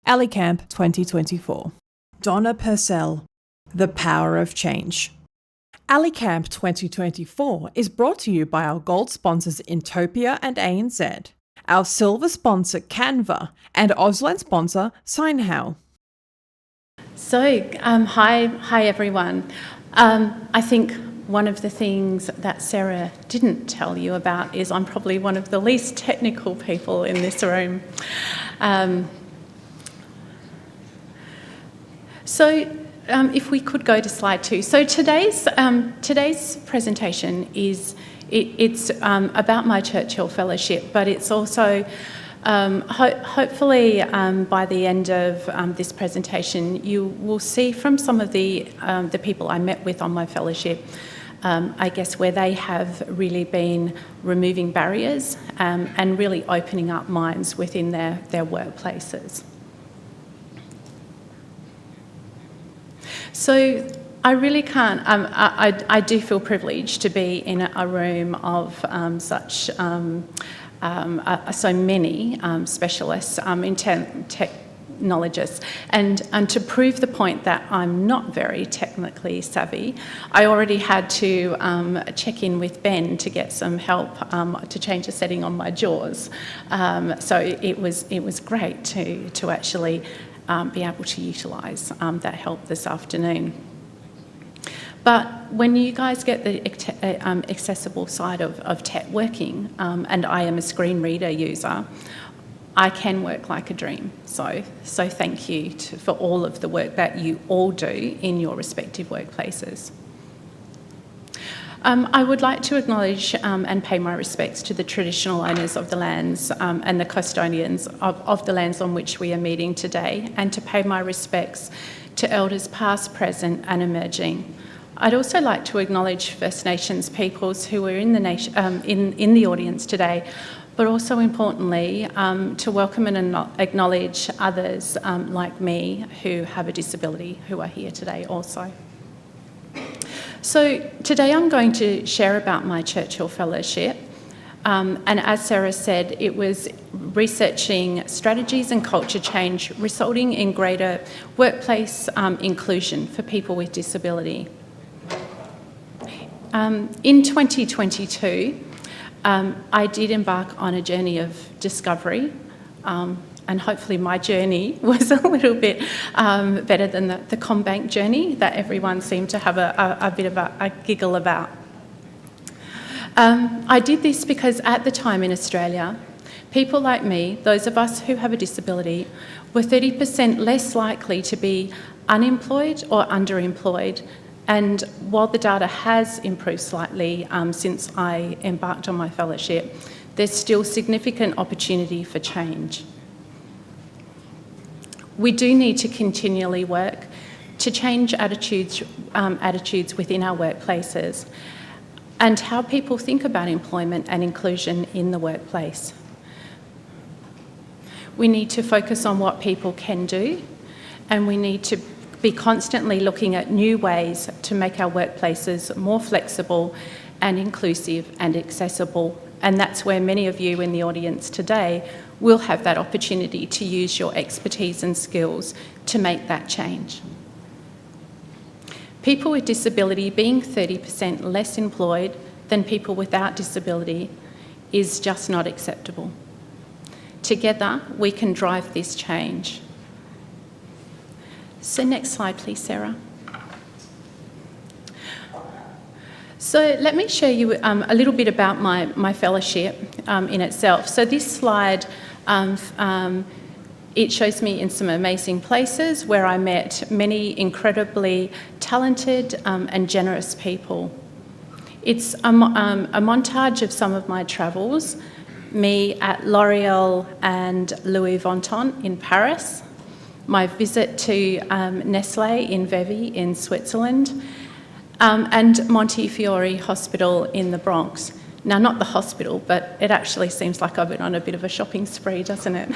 AliCamp 2024. Donna Purcell, The Power of Change. AliCamp 2024 is brought to you by our gold sponsors Intopia and ANZ, our silver sponsor Canva, and Auslan sponsor Signhow. So, hi everyone. I think one of the things that Sarah didn't tell you about is I'm probably one of the least technical people in this room. If we could go to slide 2. So today's presentation is it's about my Churchill Fellowship, but it's also hopefully by the end of this presentation you will see from some of the people I met with on my fellowship, I guess, where they have really been removing barriers and really opening up minds within their workplaces. So I really can't, I do feel privileged to be in a room of so many specialists in technologists, and to prove the point that I'm not very technically savvy, I already had to check in with Ben to get some help to change a setting on my JAWS. So it was great to actually be able to utilise that help this afternoon. But when you guys get the accessible side of tech working, and I am a screen reader user, I can work like a dream. So thank you for all of the work that you all do in your respective workplaces. I would like to acknowledge and pay my respects to the traditional owners of the lands and the custodians of the lands on which we are meeting today, and to pay my respects to elders past, present and emerging. I'd also like to acknowledge First Nations peoples who are in the audience today, but also importantly to welcome and acknowledge others like me who have a disability who are here today also. So today I'm going to share about my Churchill Fellowship, and as Sarah said, it was researching strategies and culture change resulting in greater workplace inclusion for people with disability. In 2022, I did embark on a journey of discovery, and hopefully my journey was a little bit better than the CommBank journey that everyone seemed to have a bit of a giggle about. I did this because at the time in Australia, people like me, those of us who have a disability, were 30% less likely to be unemployed or underemployed. And while the data has improved slightly since I embarked on my fellowship, there's still significant opportunity for change. We do need to continually work to change attitudes within our workplaces and how people think about employment and inclusion in the workplace. We need to focus on what people can do, and we need to be constantly looking at new ways to make our workplaces more flexible and inclusive and accessible. And that's where many of you in the audience today will have that opportunity to use your expertise and skills to make that change. People with disability being 30% less employed than people without disability is just not acceptable. Together, we can drive this change. So next slide, please, Sarah. So let me show you a little bit about my fellowship in itself. So this slide, it shows me in some amazing places where I met many incredibly talented and generous people. It's a montage of some of my travels, me at L'Oreal and Louis Vuitton in Paris, my visit to Nestlé in Vevey in Switzerland, and Montefiore Hospital in the Bronx. Now, not the hospital, but it actually seems like I've been on a bit of a shopping spree, doesn't it?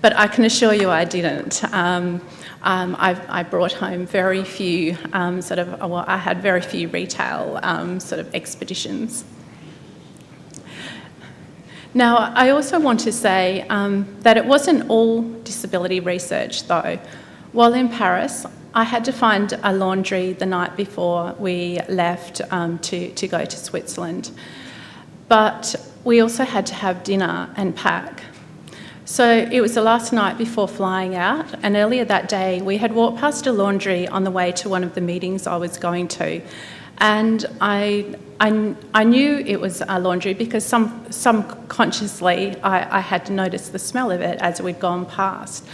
But I can assure you I didn't. I brought home very few I had very few retail expeditions. Now, I also want to say that it wasn't all disability research, though. While in Paris, I had to find a laundry the night before we left to go to Switzerland. But we also had to have dinner and pack. So it was the last night before flying out, and earlier that day we had walked past a laundry on the way to one of the meetings I was going to. And I knew it was a laundry because subconsciously I had noticed the smell of it as we'd gone past.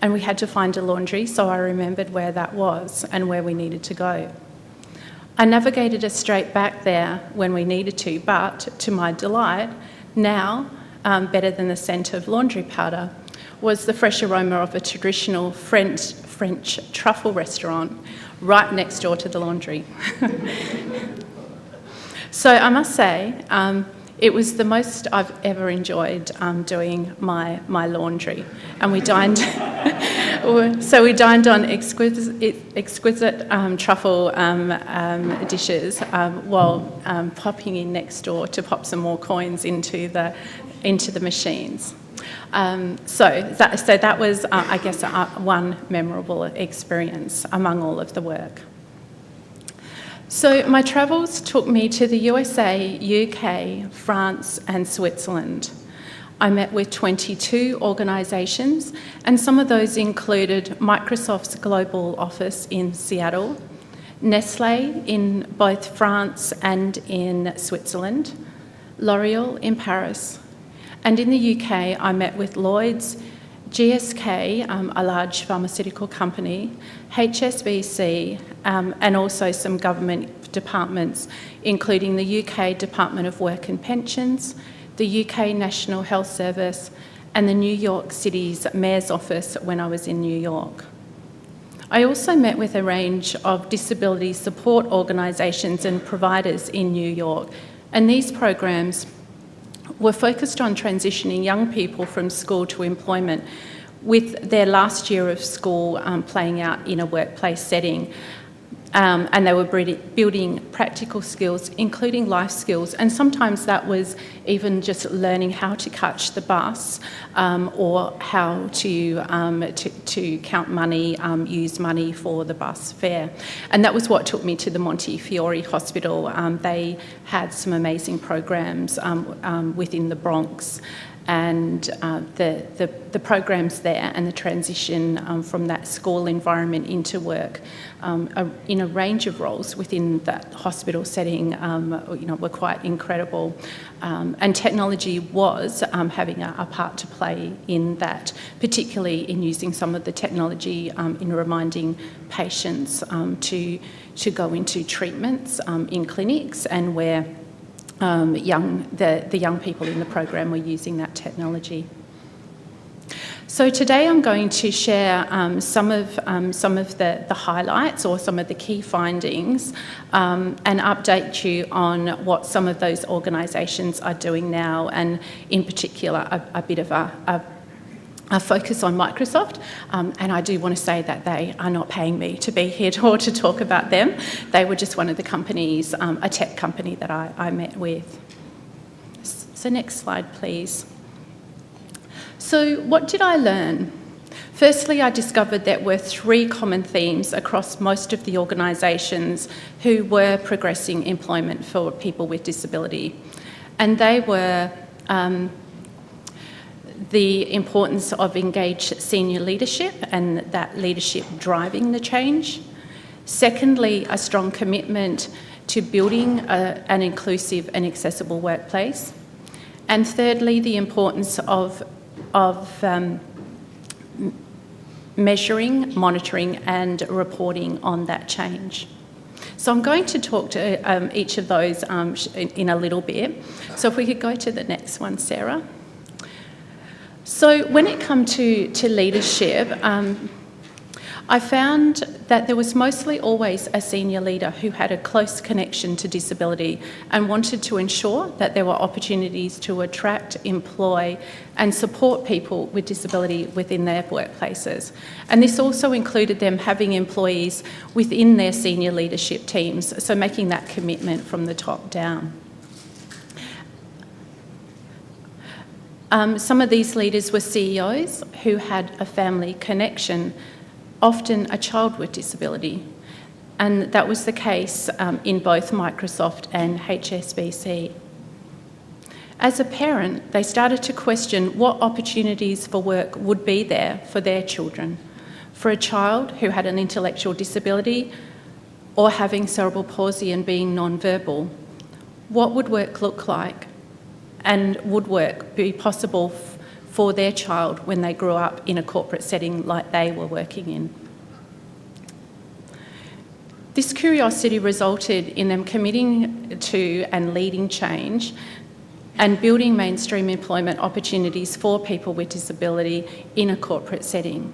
And we had to find a laundry, so I remembered where that was and where we needed to go. I navigated us straight back there when we needed to, but to my delight, now, better than the scent of laundry powder, was the fresh aroma of a traditional French truffle restaurant right next door to the laundry. So I must say, it was the most I've ever enjoyed doing my laundry. And we dined, we dined on exquisite truffle dishes while popping in next door to pop some more coins into the machines. So that was, I guess, one memorable experience among all of the work. So my travels took me to the USA, UK, France and Switzerland. I met with 22 organisations, and some of those included Microsoft's global office in Seattle, Nestlé in both France and in Switzerland, L'Oréal in Paris, and in the UK I met with Lloyd's, GSK, a large pharmaceutical company, HSBC, and also some government departments, including the UK Department of Work and Pensions, the UK National Health Service, and the New York City's Mayor's Office when I was in New York. I also met with a range of disability support organisations and providers in New York, and these programs were focused on transitioning young people from school to employment, with their last year of school playing out in a workplace setting. And they were building practical skills, including life skills, and sometimes that was even just learning how to catch the bus or how to count money, use money for the bus fare. And that was what took me to the Montefiore Hospital. They had some amazing programs within the Bronx. And the programs there and the transition from that school environment into work in a range of roles within that hospital setting were quite incredible. And technology was having a part to play in that, particularly in using some of the technology in reminding patients to go into treatments in clinics, and where the young people in the program were using that technology. So today I'm going to share some of the highlights or some of the key findings and update you on what some of those organisations are doing now, and in particular a bit of a focus on Microsoft, and I do want to say that they are not paying me to be here or to talk about them. They were just one of the companies, a tech company that I met with. So next slide, please. So what did I learn? Firstly, I discovered there were three common themes across most of the organisations who were progressing employment for people with disability, and they were the importance of engaged senior leadership and that leadership driving the change. Secondly, a strong commitment to building an inclusive and accessible workplace. And thirdly, the importance of measuring, monitoring and reporting on that change. So I'm going to talk to each of those in a little bit. So if we could go to the next one, Sarah. So when it comes to leadership, I found that there was mostly always a senior leader who had a close connection to disability and wanted to ensure that there were opportunities to attract, employ and support people with disability within their workplaces. And this also included them having employees within their senior leadership teams, so making that commitment from the top down. Some of these leaders were CEOs who had a family connection, often a child with disability. And that was the case in both Microsoft and HSBC. As a parent, they started to question what opportunities for work would be there for their children. For a child who had an intellectual disability or having cerebral palsy and being non-verbal, what would work look like? And would work be possible for their child when they grew up in a corporate setting like they were working in? This curiosity resulted in them committing to and leading change and building mainstream employment opportunities for people with disability in a corporate setting.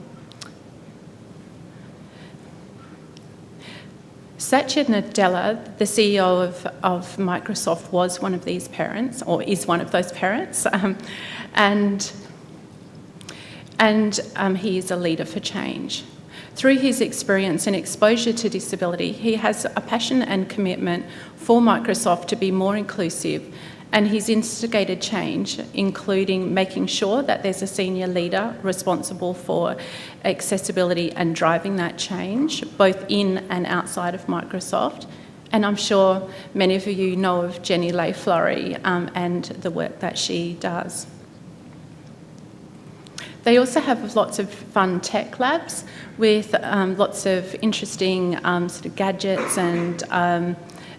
Satya Nadella, the CEO of Microsoft, was one of these parents, or is one of those parents, and he is a leader for change. Through his experience and exposure to disability, he has a passion and commitment for Microsoft to be more inclusive, and he's instigated change, including making sure that there's a senior leader responsible for accessibility and driving that change, both in and outside of Microsoft. And I'm sure many of you know of Jenny Leigh-Fleury and the work that she does. They also have lots of fun tech labs with lots of interesting sort of gadgets, and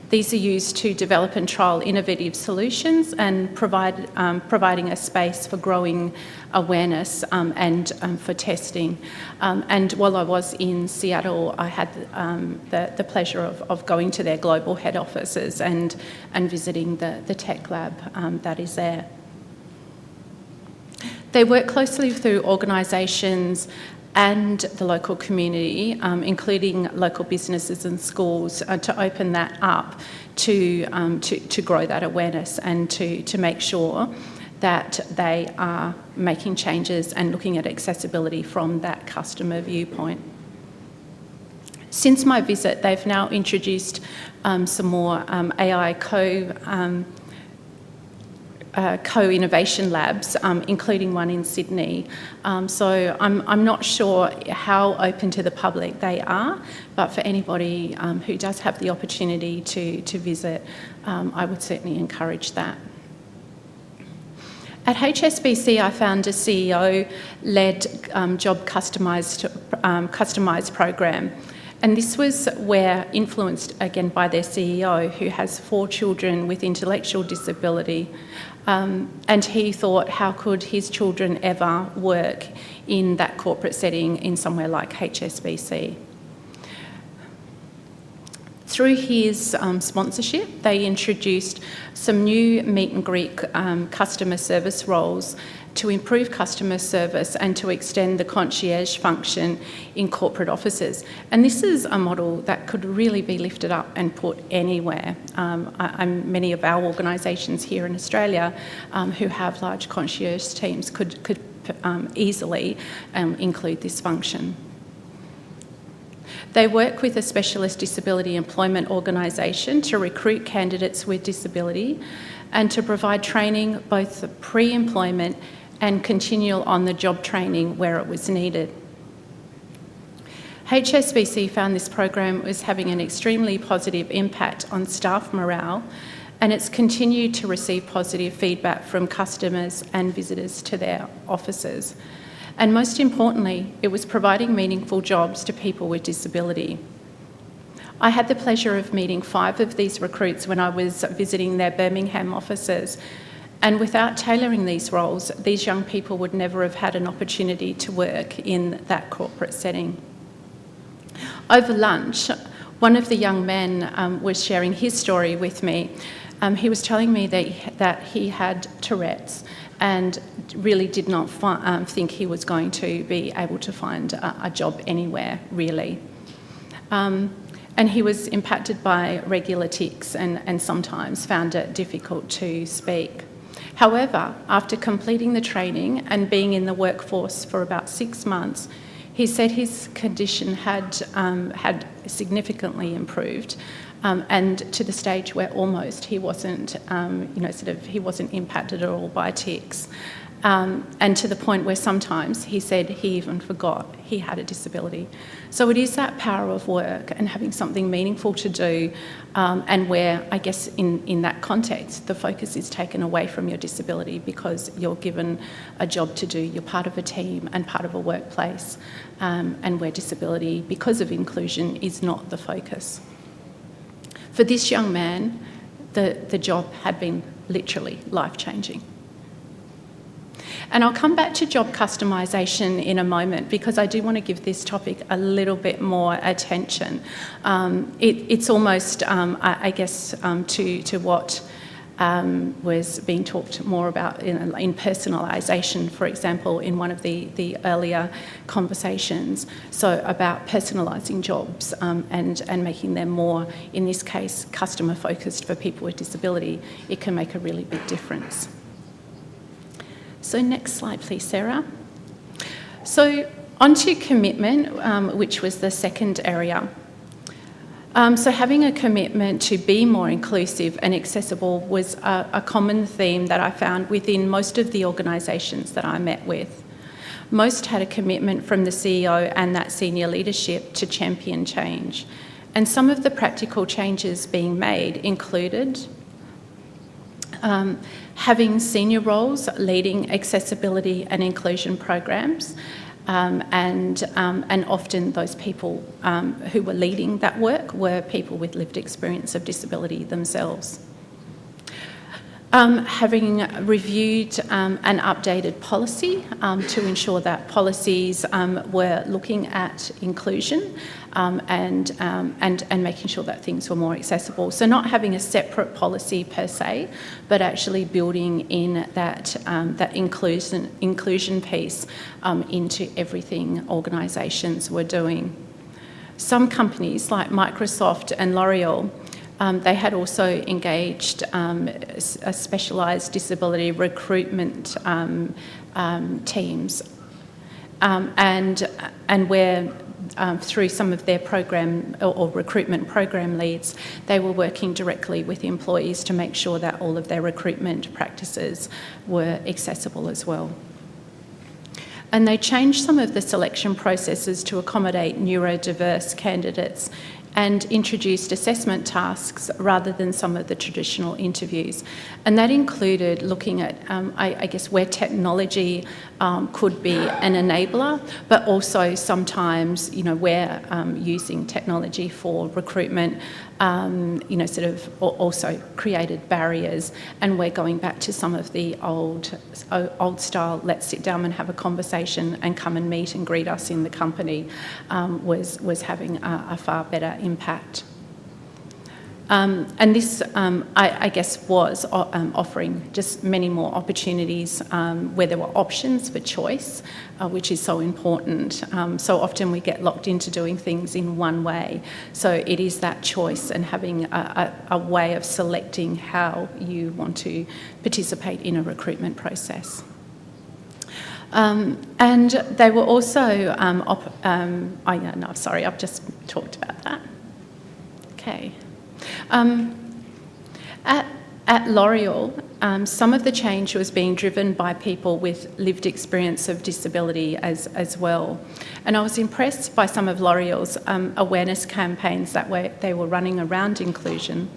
these are used to develop and trial innovative solutions and providing a space for growing awareness and for testing. And while I was in Seattle, I had the pleasure of going to their global head offices and visiting the tech lab that is there. They work closely through organisations and the local community, including local businesses and schools, to open that up to grow that awareness and to make sure that they are making changes and looking at accessibility from that customer viewpoint. Since my visit, they've now introduced some more AI co-innovation labs, including one in Sydney. So I'm not sure how open to the public they are, but for anybody who does have the opportunity to visit, I would certainly encourage that. At HSBC, I found a CEO-led job customised program. And this was where, influenced again by their CEO, who has 4 children with intellectual disability, and he thought, how could his children ever work in that corporate setting in somewhere like HSBC? Through his sponsorship, they introduced some new meet and greet customer service roles to improve customer service and to extend the concierge function in corporate offices. And this is a model that could really be lifted up and put anywhere. Many of our organisations here in Australia who have large concierge teams could easily include this function. They work with a specialist disability employment organisation to recruit candidates with disability and to provide training, both pre-employment and continual on-the-job training where it was needed. HSBC found this program was having an extremely positive impact on staff morale, and it's continued to receive positive feedback from customers and visitors to their offices. And most importantly, it was providing meaningful jobs to people with disability. I had the pleasure of meeting 5 of these recruits when I was visiting their Birmingham offices, and without tailoring these roles, these young people would never have had an opportunity to work in that corporate setting. Over lunch, one of the young men was sharing his story with me. He was telling me that he had Tourette's and really did not think he was going to be able to find a job anywhere, really. And he was impacted by regular tics and sometimes found it difficult to speak. However, after completing the training and being in the workforce for about 6 months, he said his condition had significantly improved, and to the stage where almost he wasn't, he wasn't impacted at all by tics. And to the point where sometimes he said he even forgot he had a disability. So it is that power of work and having something meaningful to do, and where, I guess, in that context, the focus is taken away from your disability because you're given a job to do, you're part of a team and part of a workplace, and where disability, because of inclusion, is not the focus. For this young man, the job had been literally life-changing. And I'll come back to job customisation in a moment because I do want to give this topic a little bit more attention. It's almost, I guess, to what was being talked more about in personalisation, for example, in one of the earlier conversations. So about personalising jobs and making them more, in this case, customer focused for people with disability, it can make a really big difference. So next slide, please, Sarah. So onto commitment, which was the second area. So having a commitment to be more inclusive and accessible was a common theme that I found within most of the organisations that I met with. Most had a commitment from the CEO and that senior leadership to champion change. And some of the practical changes being made included having senior roles leading accessibility and inclusion programs, and often those people who were leading that work were people with lived experience of disability themselves. Having reviewed and updated policy to ensure that policies were looking at inclusion and making sure that things were more accessible. So not having a separate policy per se, but actually building in that inclusion piece into everything organisations were doing. Some companies like Microsoft and L'Oreal, they had also engaged a specialised disability recruitment teams, and where through some of their program or recruitment program leads, they were working directly with employees to make sure that all of their recruitment practices were accessible as well. And they changed some of the selection processes to accommodate neurodiverse candidates and introduced assessment tasks rather than some of the traditional interviews. And that included looking at, I guess, where technology could be an enabler, but also sometimes, where using technology for recruitment, sort of also created barriers. And we're going back to some of the old style, let's sit down and have a conversation and come and meet and greet us in the company, was having a far better impact. And this, I guess, was offering just many more opportunities where there were options for choice, which is so important. So often we get locked into doing things in one way. So it is that choice and having a way of selecting how you want to participate in a recruitment process. And they were also, sorry, I've just talked about that. Okay. At L'Oreal, some of the change was being driven by people with lived experience of disability as well. And I was impressed by some of L'Oreal's awareness campaigns that they were running around inclusion.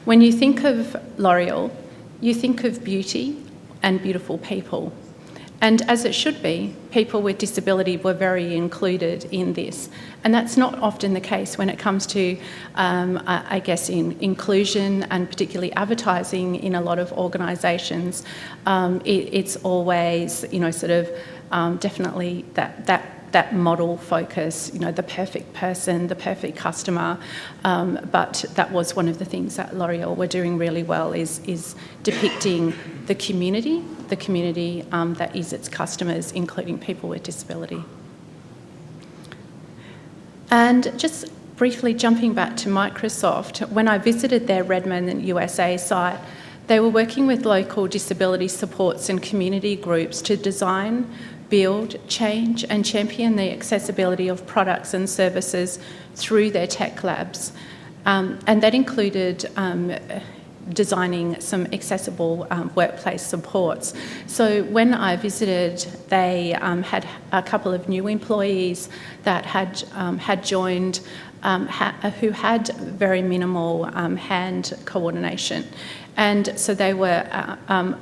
When you think of L'Oreal, you think of beauty and beautiful people. And as it should be, people with disability were very included in this. And that's not often the case when it comes to, I guess, in inclusion and particularly advertising in a lot of organisations. It's always, sort of definitely that model focus, the perfect person, the perfect customer. But that was one of the things that L'Oreal were doing really well is depicting the community that is its customers, including people with disability. And just briefly jumping back to Microsoft, when I visited their Redmond, USA site, they were working with local disability supports and community groups to design, build, change and champion the accessibility of products and services through their tech labs. And that included designing some accessible workplace supports. So when I visited, they had a couple of new employees that had joined who had very minimal hand coordination. And so they were,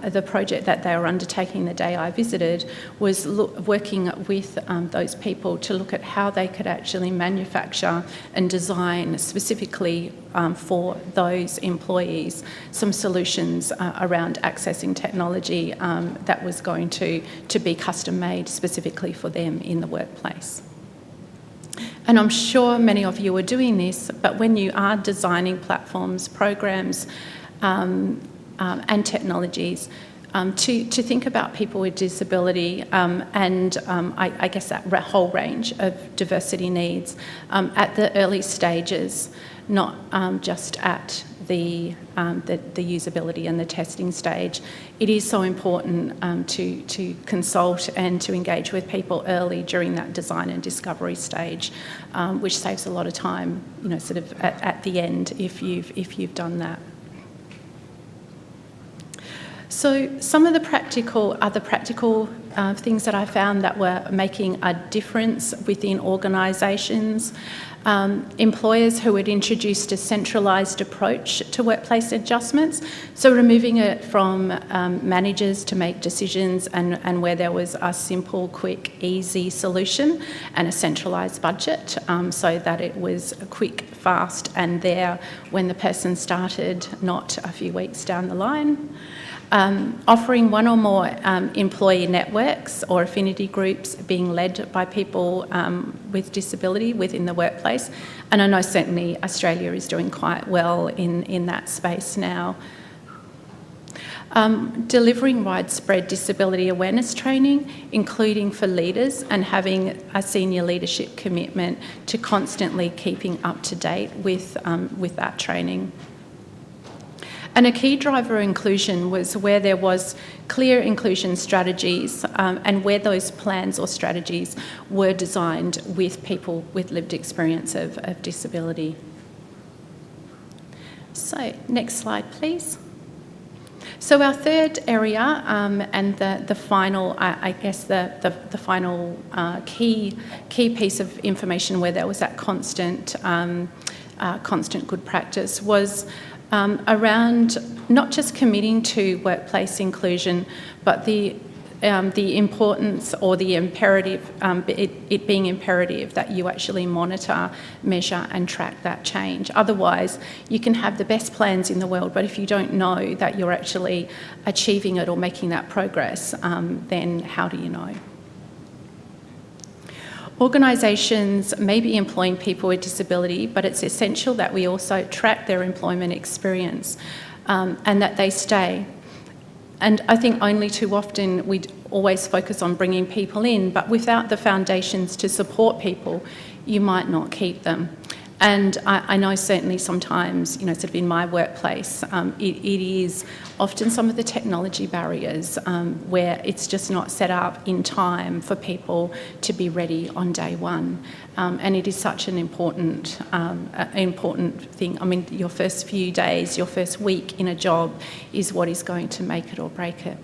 the project that they were undertaking the day I visited was working with those people to look at how they could actually manufacture and design specifically for those employees some solutions around accessing technology that was going to be custom made specifically for them in the workplace. And I'm sure many of you are doing this, but when you are designing platforms, programs, and technologies, to think about people with disability I guess that whole range of diversity needs at the early stages, not just at the usability and the testing stage. It is so important to consult and to engage with people early during that design and discovery stage, which saves a lot of time, sort of at the end if you've done that. So some of the other practical things that I found that were making a difference within organisations, employers who had introduced a centralised approach to workplace adjustments, so removing it from managers to make decisions and where there was a simple, quick, easy solution and a centralised budget, so that it was quick, fast and there when the person started, not a few weeks down the line. Offering one or more employee networks or affinity groups being led by people with disability within the workplace. And I know certainly Australia is doing quite well in that space now. Delivering widespread disability awareness training, including for leaders, and having a senior leadership commitment to constantly keeping up to date with that training. And a key driver of inclusion was where there was clear inclusion strategies and where those plans or strategies were designed with people with lived experience of disability. So, next slide, please. So our third area and the final, I guess the final key piece of information where there was that constant good practice was around not just committing to workplace inclusion, but the importance or the imperative, it being imperative that you actually monitor, measure and track that change. Otherwise, you can have the best plans in the world, but if you don't know that you're actually achieving it or making that progress, then how do you know? Organisations may be employing people with disability, but it's essential that we also track their employment experience and that they stay. And I think only too often we always focus on bringing people in, but without the foundations to support people, you might not keep them. And I know certainly sometimes, sort of in my workplace, it is often some of the technology barriers where it's just not set up in time for people to be ready on day one. And it is such an important thing. I mean, your first few days, your first week in a job is what is going to make it or break it.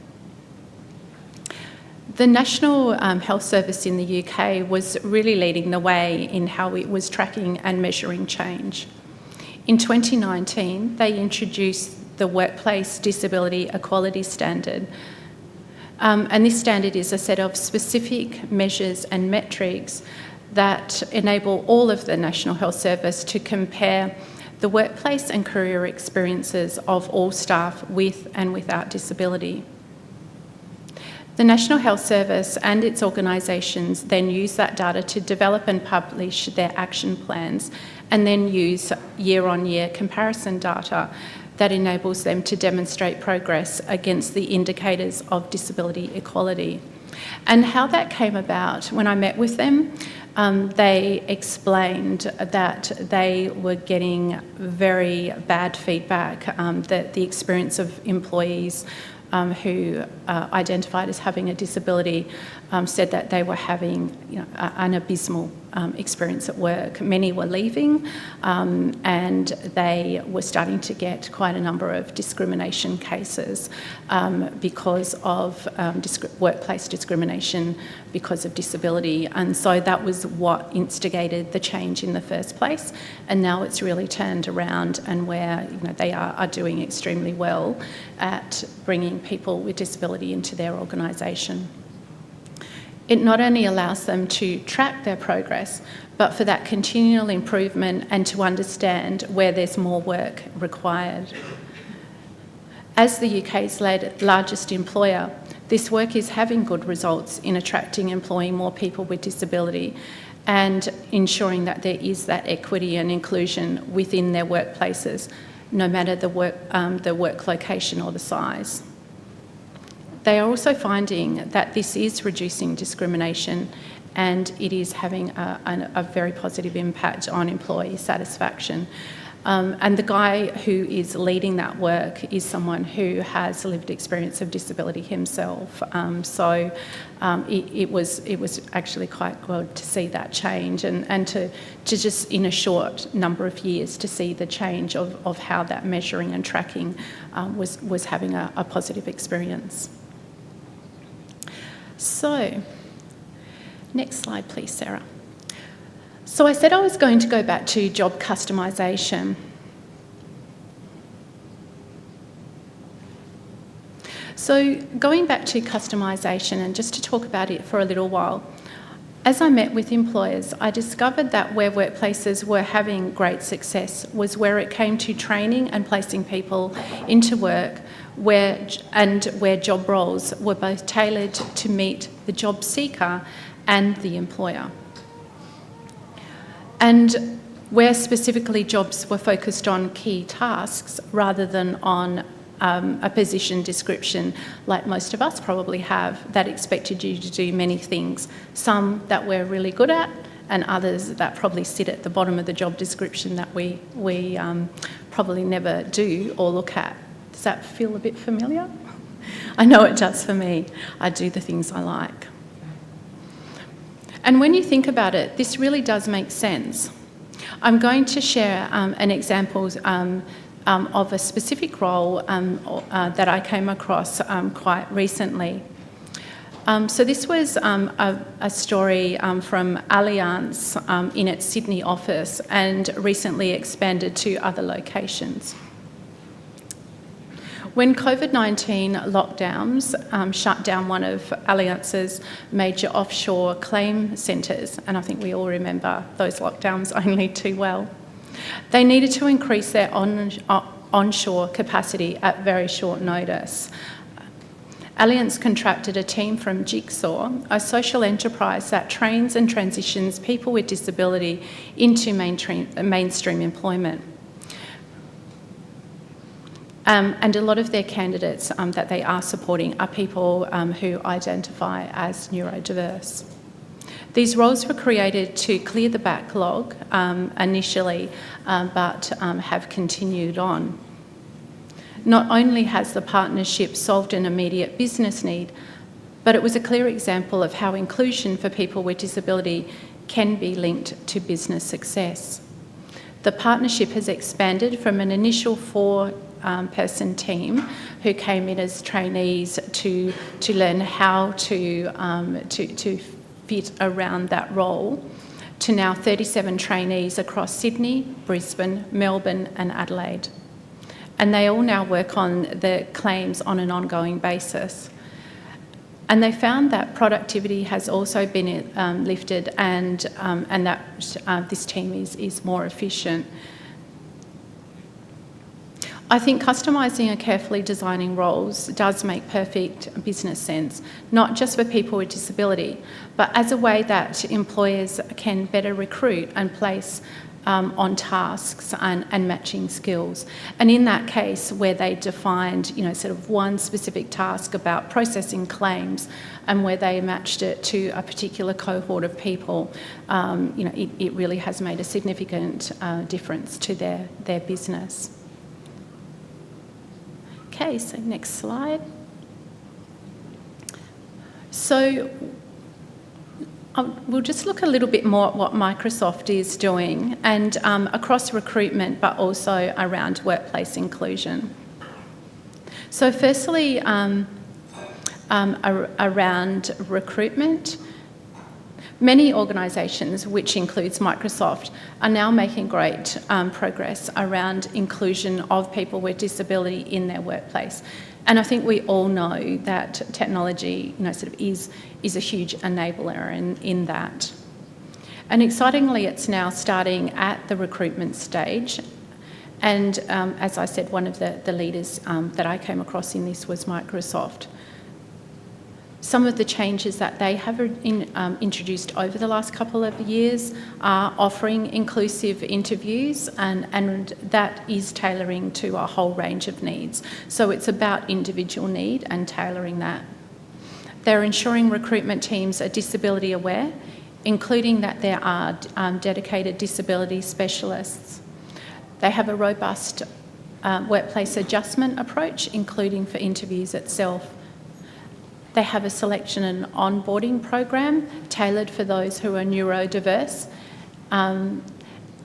The National Health Service in the UK was really leading the way in how it was tracking and measuring change. In 2019, they introduced the Workplace Disability Equality Standard. And this standard is a set of specific measures and metrics that enable all of the National Health Service to compare the workplace and career experiences of all staff with and without disability. The National Health Service and its organisations then use that data to develop and publish their action plans and then use year-on-year comparison data that enables them to demonstrate progress against the indicators of disability equality. And how that came about, when I met with them, they explained that they were getting very bad feedback, that the experience of employees who identified as having a disability said that they were having an abysmal experience at work. Many were leaving, and they were starting to get quite a number of discrimination cases because of workplace discrimination because of disability. And so that was what instigated the change in the first place. And now it's really turned around, and where they are doing extremely well at bringing people with disability into their organisation. It not only allows them to track their progress, but for that continual improvement and to understand where there's more work required. As the UK's largest employer, this work is having good results in attracting and employing more people with disability and ensuring that there is that equity and inclusion within their workplaces, no matter the work location or the size. They are also finding that this is reducing discrimination, and it is having a very positive impact on employee satisfaction. And the guy who is leading that work is someone who has lived experience of disability himself. So it was actually quite good to see that change, and to just in a short number of years to see the change of how that measuring and tracking was having a positive experience. So, next slide please, Sarah. So I said I was going to go back to job customisation. So going back to customisation, and just to talk about it for a little while, as I met with employers, I discovered that where workplaces were having great success was where it came to training and placing people into work where job roles were both tailored to meet the job seeker and the employer. And where specifically jobs were focused on key tasks rather than on a position description like most of us probably have, that expected you to do many things, some that we're really good at and others that probably sit at the bottom of the job description that we probably never do or look at. Does that feel a bit familiar? I know it does for me. I do the things I like. And when you think about it, this really does make sense. I'm going to share an example of a specific role that I came across quite recently. So this was a story from Allianz in its Sydney office and recently expanded to other locations. When COVID-19 lockdowns shut down one of Allianz's major offshore claim centres, and I think we all remember those lockdowns only too well, they needed to increase their onshore capacity at very short notice. Allianz contracted a team from Jigsaw, a social enterprise that trains and transitions people with disability into mainstream employment. And a lot of their candidates that they are supporting are people who identify as neurodiverse. These roles were created to clear the backlog initially, but have continued on. Not only has the partnership solved an immediate business need, but it was a clear example of how inclusion for people with disability can be linked to business success. The partnership has expanded from an initial 4-person team who came in as trainees to learn how to fit around that role, to now 37 trainees across Sydney, Brisbane, Melbourne and Adelaide. And they all now work on the claims on an ongoing basis. And they found that productivity has also been lifted and that this team is more efficient. I think customising and carefully designing roles does make perfect business sense, not just for people with disability, but as a way that employers can better recruit and place on tasks and matching skills. And in that case, where they defined, sort of one specific task about processing claims and where they matched it to a particular cohort of people, it really has made a significant difference to their business. Okay, so next slide. So we'll just look a little bit more at what Microsoft is doing, and across recruitment, but also around workplace inclusion. So firstly, around recruitment, many organisations, which includes Microsoft, are now making great progress around inclusion of people with disability in their workplace. And I think we all know that technology, is a huge enabler in that. And excitingly, it's now starting at the recruitment stage. And as I said, one of the leaders that I came across in this was Microsoft. Some of the changes that they have introduced over the last couple of years are offering inclusive interviews, and that is tailoring to a whole range of needs. So it's about individual need and tailoring that. They're ensuring recruitment teams are disability aware, including that there are dedicated disability specialists. They have a robust workplace adjustment approach, including for interviews itself. They have a selection and onboarding program tailored for those who are neurodiverse, and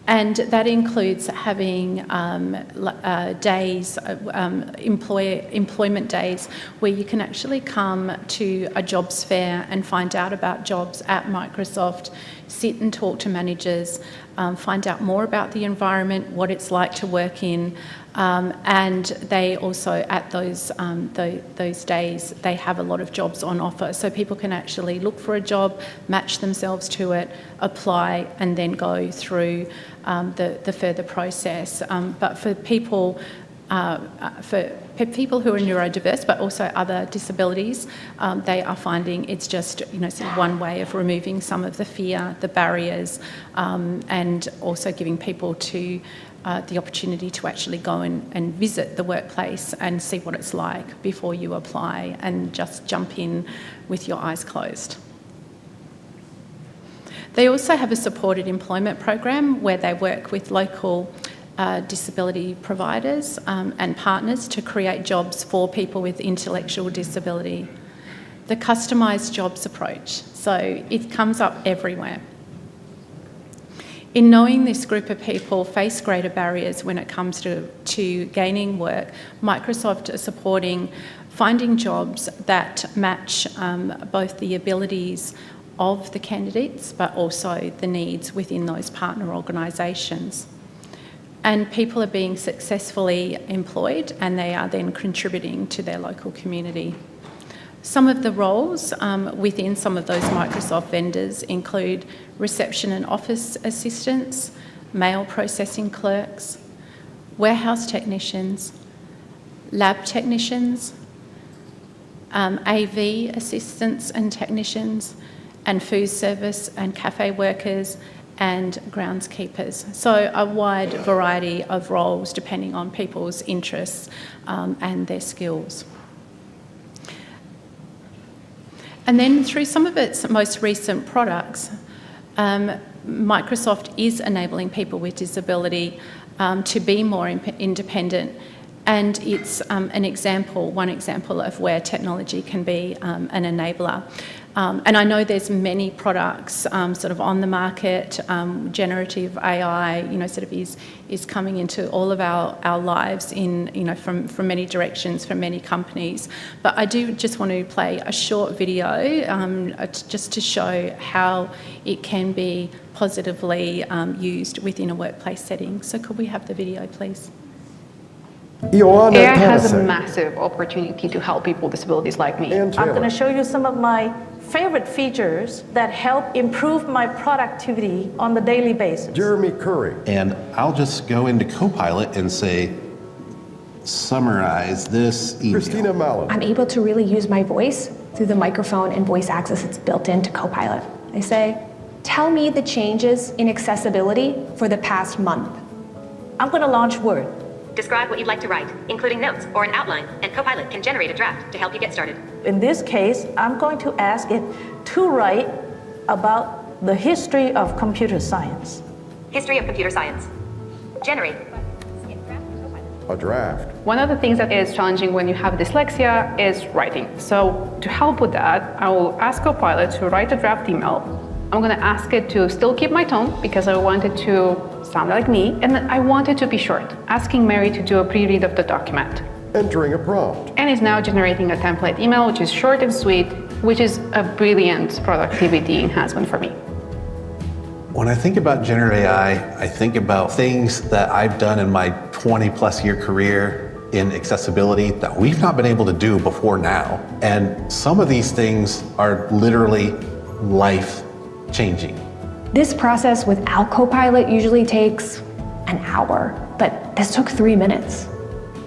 that includes having days, employment days, where you can actually come to a jobs fair and find out about jobs at Microsoft, sit and talk to managers, find out more about the environment, what it's like to work in, and they also, at those days, they have a lot of jobs on offer. So people can actually look for a job, match themselves to it, apply, and then go through the further process. But for people who are neurodiverse, but also other disabilities, they are finding it's just sort of one way of removing some of the fear, the barriers, and also giving people the opportunity to actually go and visit the workplace and see what it's like before you apply, and just jump in with your eyes closed. They also have a supported employment program where they work with local disability providers and partners to create jobs for people with intellectual disability. The customised jobs approach, so it comes up everywhere. In knowing this group of people face greater barriers when it comes to gaining work, Microsoft is supporting finding jobs that match both the abilities of the candidates, but also the needs within those partner organisations. And people are being successfully employed, and they are then contributing to their local community. Some of the roles within some of those Microsoft vendors include reception and office assistants, mail processing clerks, warehouse technicians, lab technicians, AV assistants and technicians, and food service and cafe workers, and groundskeepers. So a wide variety of roles depending on people's interests and their skills. And then through some of its most recent products, Microsoft is enabling people with disability to be more independent, and it's one example of where technology can be an enabler. And I know there's many products sort of on the market. Generative AI, is coming into all of our lives from many directions, from many companies. But I do just want to play a short video just to show how it can be positively used within a workplace setting. So could we have the video, please? AI has a massive opportunity to help people with disabilities like me. I'm going to show you some of my favorite features that help improve my productivity on the daily basis. Jeremy Curry. And I'll just go into Copilot and say, summarize this email. Christina Mallon. I'm able to really use my voice through the microphone and voice access that's built into Copilot. I say, tell me the changes in accessibility for the past month. I'm going to launch Word. Describe what you'd like to write, including notes or an outline, and Copilot can generate a draft to help you get started. In this case, I'm going to ask it to write about the history of computer science. History of computer science. Generate. a draft. One of the things that is challenging when you have dyslexia is writing. So to help with that, I will ask Copilot to write a draft email. I'm going to ask it to still keep my tone because I want it to sound like me, and then I want it to be short, asking Mary to do a pre-read of the document. Entering a prompt. And is now generating a template email, which is short and sweet, which is a brilliant productivity enhancement for me. When I think about generative AI, I think about things that I've done in my 20+ year career in accessibility that we've not been able to do before now. And some of these things are literally life-changing. This process without Copilot usually takes an hour, but this took 3 minutes.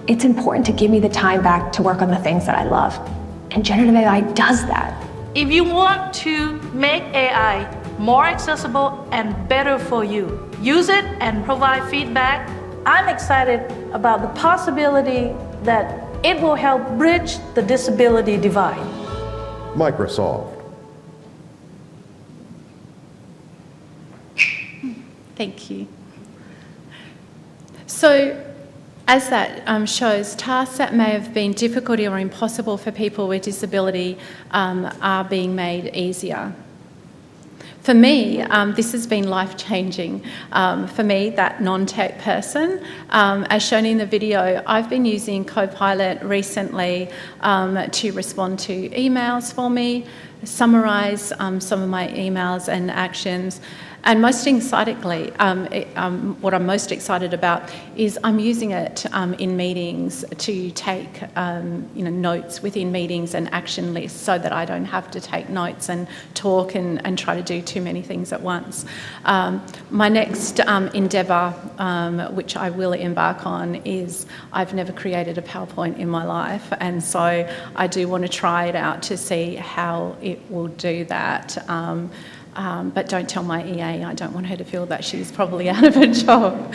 It's important to give me the time back to work on the things that I love. And generative AI does that. If you want to make AI more accessible and better for you, use it and provide feedback. I'm excited about the possibility that it will help bridge the disability divide. Microsoft. Thank you. So, as that shows, tasks that may have been difficult or impossible for people with disability are being made easier. For me, this has been life-changing. For me, that non-tech person, as shown in the video, I've been using Copilot recently to respond to emails for me, summarise some of my emails and actions. And most excitedly, what I'm most excited about is I'm using it in meetings to take notes within meetings and action lists so that I don't have to take notes and talk and try to do too many things at once. My next endeavour, which I will embark on, is I've never created a PowerPoint in my life, and so I do want to try it out to see how it will do that. But don't tell my EA, I don't want her to feel that she's probably out of a job.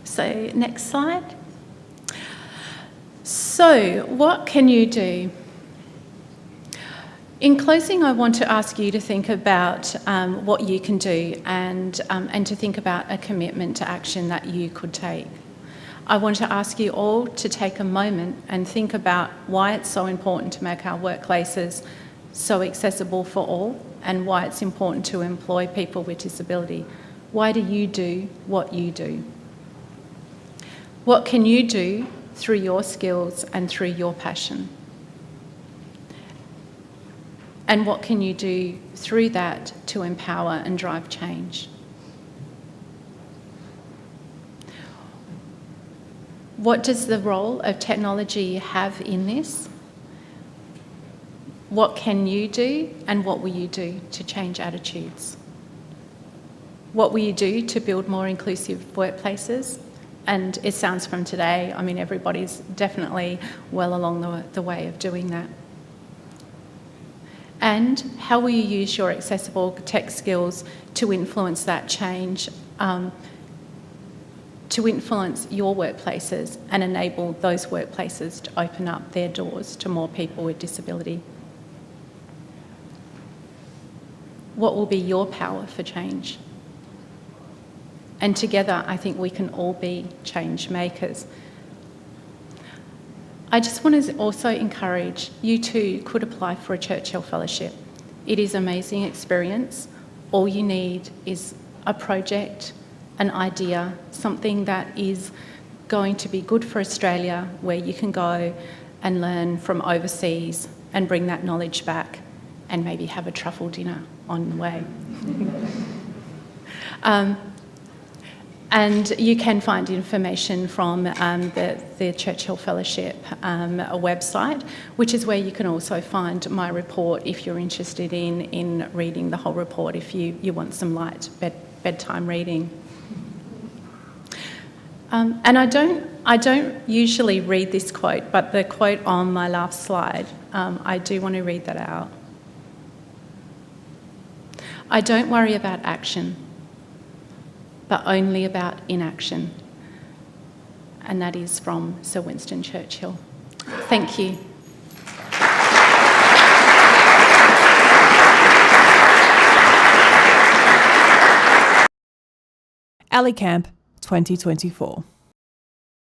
So next slide. So what can you do? In closing, I want to ask you to think about what you can do and to think about a commitment to action that you could take. I want to ask you all to take a moment and think about why it's so important to make our workplaces so accessible for all and why it's important to employ people with disability. Why do you do what you do? What can you do through your skills and through your passion? And what can you do through that to empower and drive change? What does the role of technology have in this? What can you do and what will you do to change attitudes? What will you do to build more inclusive workplaces? And it sounds from today, I mean, everybody's definitely well along the way of doing that. And how will you use your accessible tech skills to influence that change, to influence your workplaces and enable those workplaces to open up their doors to more people with disability? What will be your power for change? And together, I think we can all be change makers. I just want to also encourage you too could apply for a Churchill Fellowship. It is an amazing experience. All you need is a project, an idea, something that is going to be good for Australia, where you can go and learn from overseas and bring that knowledge back and maybe have a truffle dinner on the way. And you can find information from the Churchill Fellowship a website, which is where you can also find my report if you're interested in reading the whole report, if you want some light bedtime reading. And I don't usually read this quote, but the quote on my last slide, I do want to read that out. I don't worry about action, but only about inaction. And that is from Sir Winston Churchill. Thank you. Ali Camp, 2024.